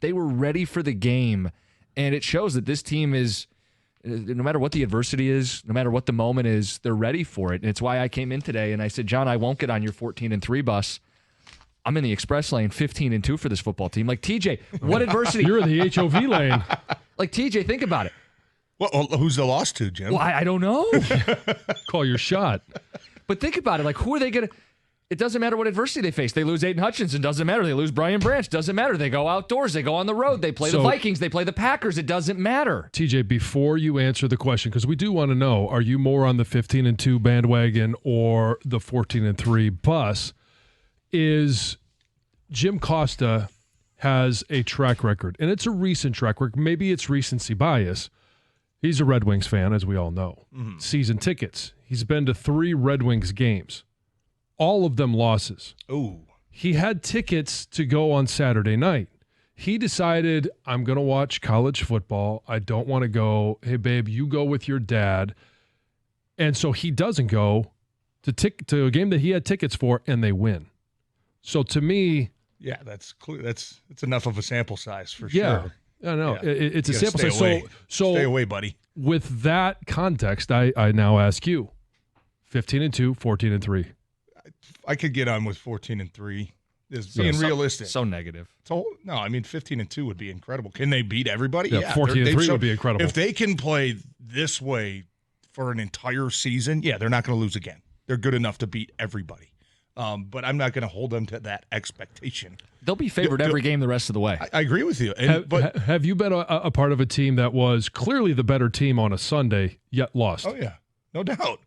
They were ready for the game, and it shows that this team is, no matter what the adversity is, no matter what the moment is, they're ready for it. And it's why I came in today and I said, John, I won't get on your 14-3 bus. I'm in the express lane, 15-2 for this football team. Like, TJ, what adversity? You're in the HOV lane. Like, TJ, think about it. Well, who's the loss to, Jim? Well, I don't know. Call your shot. But think about it. Like, who are they going to? It doesn't matter what adversity they face. They lose Aiden Hutchinson. Doesn't matter. They lose Brian Branch. Doesn't matter. They go outdoors. They go on the road. They play the Vikings. They play the Packers. It doesn't matter. TJ, before you answer the question, because we do want to know, are you more on the 15-2 bandwagon or the 14-3 bus? Is Jim Costa has a track record, and it's a recent track record. Maybe it's recency bias. He's a Red Wings fan, as we all know. Mm-hmm. Season tickets. He's been to 3 Red Wings games. All of them losses. Ooh. He had tickets to go on Saturday night. He decided, I'm going to watch college football. I don't want to go. Hey, babe, you go with your dad. And so he doesn't go to a game that he had tickets for, and they win. So to me... Yeah, that's clear. That's enough of a sample size for yeah, sure. I know. Yeah. It's a sample size. So stay away, buddy. With that context, I now ask you, 15-2, 14-3. I could get on with 14-3. Is being realistic. So negative. So no, I mean 15-2 would be incredible. Can they beat everybody? Yeah, 14-3 would be incredible. If they can play this way for an entire season, yeah, they're not going to lose again. They're good enough to beat everybody. But I'm not going to hold them to that expectation. They'll be favored every game the rest of the way. I agree with you. Have you been a part of a team that was clearly the better team on a Sunday, yet lost? Oh, yeah. No doubt.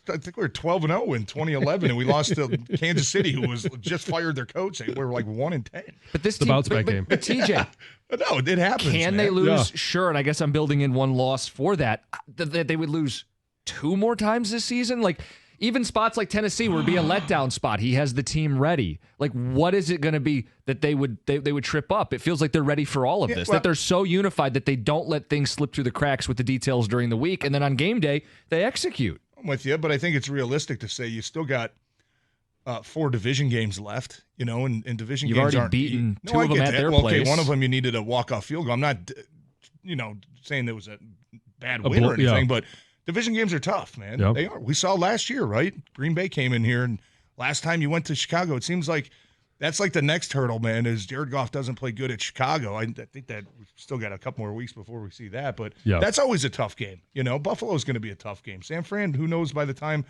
I think we were 12-0 in 2011, and we lost to Kansas City, who was just fired their coach. We were like 1-10. But this the bounce back game. But TJ, no, it happens. Can they lose? Yeah. Sure, and I guess I'm building in one loss for that. That they would lose 2 more times this season. Like even spots like Tennessee would be a letdown spot. He has the team ready. Like what is it going to be that they would trip up? It feels like they're ready for all of this. That they're so unified that they don't let things slip through the cracks with the details during the week, and then on game day they execute. With you, but I think it's realistic to say you still got 4 division games left, and division You've games already beaten 2 of them at their place. Okay, one of them you needed a walk-off field goal. I'm not, saying there was a bad win or anything, but division games are tough, man. Yep. They are. We saw last year, right? Green Bay came in here, and last time you went to Chicago, it seems like that's like the next hurdle, man, is Jared Goff doesn't play good at Chicago. I think that we've still got a couple more weeks before we see that, but that's always a tough game. Buffalo's going to be a tough game. San Fran, who knows by the time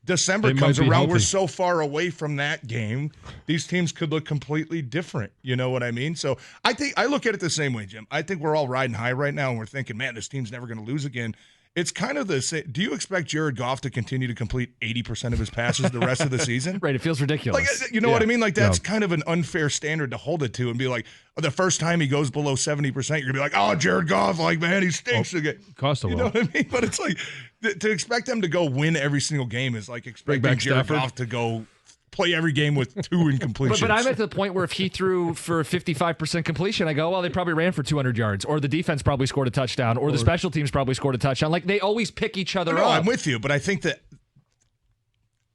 December comes around, healthy. We're so far away from that game. These teams could look completely different. You know what I mean? So I look at it the same way, Jim. I think we're all riding high right now, and we're thinking, man, this team's never going to lose again. It's kind of the same. Do you expect Jared Goff to continue to complete 80% of his passes the rest of the season? Right. It feels ridiculous. Like, you know what I mean? Like, that's kind of an unfair standard to hold it to and be like, the first time he goes below 70%, you're going to be like, oh, Jared Goff, like, man, he stinks again. Costa You know what I mean? But it's like, to expect them to go win every single game is like expecting Jared Goff to go play every game with 2 incompletions. But I'm at the point where if he threw for 55% completion, I go, well, they probably ran for 200 yards, or the defense probably scored a touchdown, or the special teams probably scored a touchdown. Like, they always pick each other up. I'm with you, but I think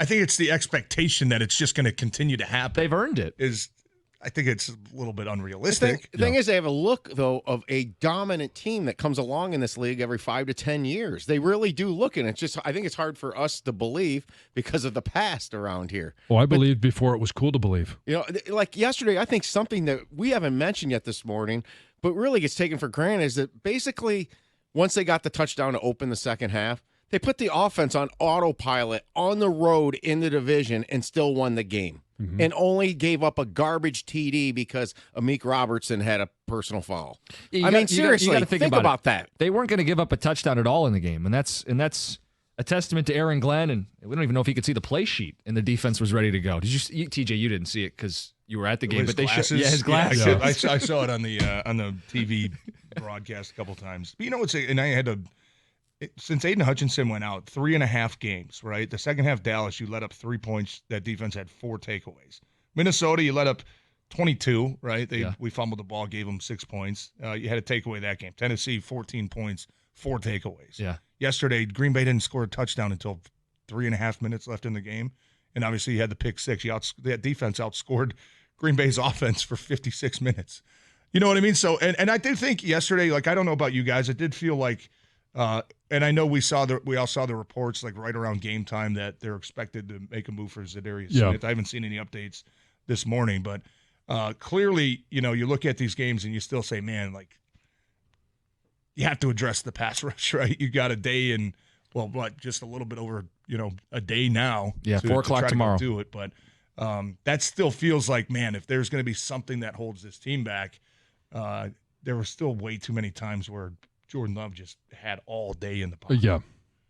it's the expectation that it's just going to continue to happen. They've earned it. I think it's a little bit unrealistic. The thing is, they have a look, though, of a dominant team that comes along in this league every 5 to 10 years. They really do look, and I think it's hard for us to believe because of the past around here. I believed before it was cool to believe. Like yesterday, I think something that we haven't mentioned yet this morning, but really gets taken for granted, is that basically once they got the touchdown to open the second half, they put the offense on autopilot on the road in the division and still won the game. Mm-hmm. And only gave up a garbage TD because Amik Robertson had a personal foul. Seriously, you think about that. They weren't going to give up a touchdown at all in the game, and that's a testament to Aaron Glenn. And we don't even know if he could see the play sheet, and the defense was ready to go. Did you, TJ? You didn't see it because you were at the game, but his glasses. Yeah, I saw it on the TV broadcast a couple times. But and I had since Aiden Hutchinson went out, 3.5 games, right? The second half, Dallas, you let up 3 points. That defense had 4 takeaways. Minnesota, you let up 22, right? We fumbled the ball, gave them 6 points. You had to take away that game. Tennessee, 14 points, 4 takeaways. Yeah. Yesterday, Green Bay didn't score a touchdown until 3.5 minutes left in the game. And obviously, you had the pick 6. That defense outscored Green Bay's offense for 56 minutes. You know what I mean? So, and I did think yesterday, like, I don't know about you guys, it did feel like, and I know we all saw the reports like right around game time that they're expected to make a move for Zadarius Smith. I haven't seen any updates this morning, but clearly, you look at these games and you still say, man, like, you have to address the pass rush, right? You got a day and, just a little bit over, a day now. Yeah, 4 o'clock tomorrow. To do it, but that still feels like, man, if there's going to be something that holds this team back, there were still way too many times where Jordan Love just had all day in the pocket. Yeah.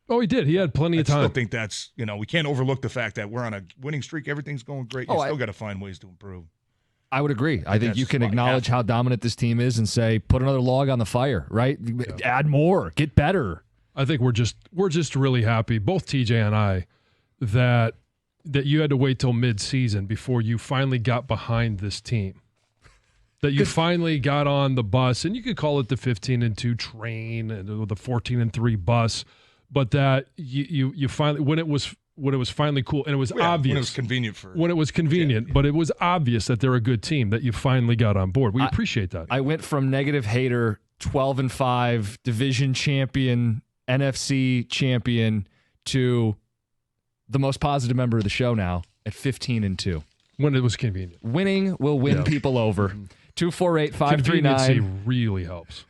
Oh, he did. He had plenty of time. I still think that's, we can't overlook the fact that we're on a winning streak. Everything's going great. You still got to find ways to improve. I would agree. I think you can acknowledge how dominant this team is and say, put another log on the fire, right? Yeah. Add more, get better. I think we're just really happy, both TJ and I, that you had to wait till mid-season before you finally got behind this team. That you finally got on the bus, and you could call it the 15-2 train and the 14-3 bus, but that you finally, when it was finally cool, and it was obvious. When it was convenient, but it was obvious that they're a good team, that you finally got on board. We appreciate that. I went from negative hater, 12-5, division champion, NFC champion, to the most positive member of the show now at 15-2. When it was convenient. Winning will win people over. 248-539. Conveniency really helps.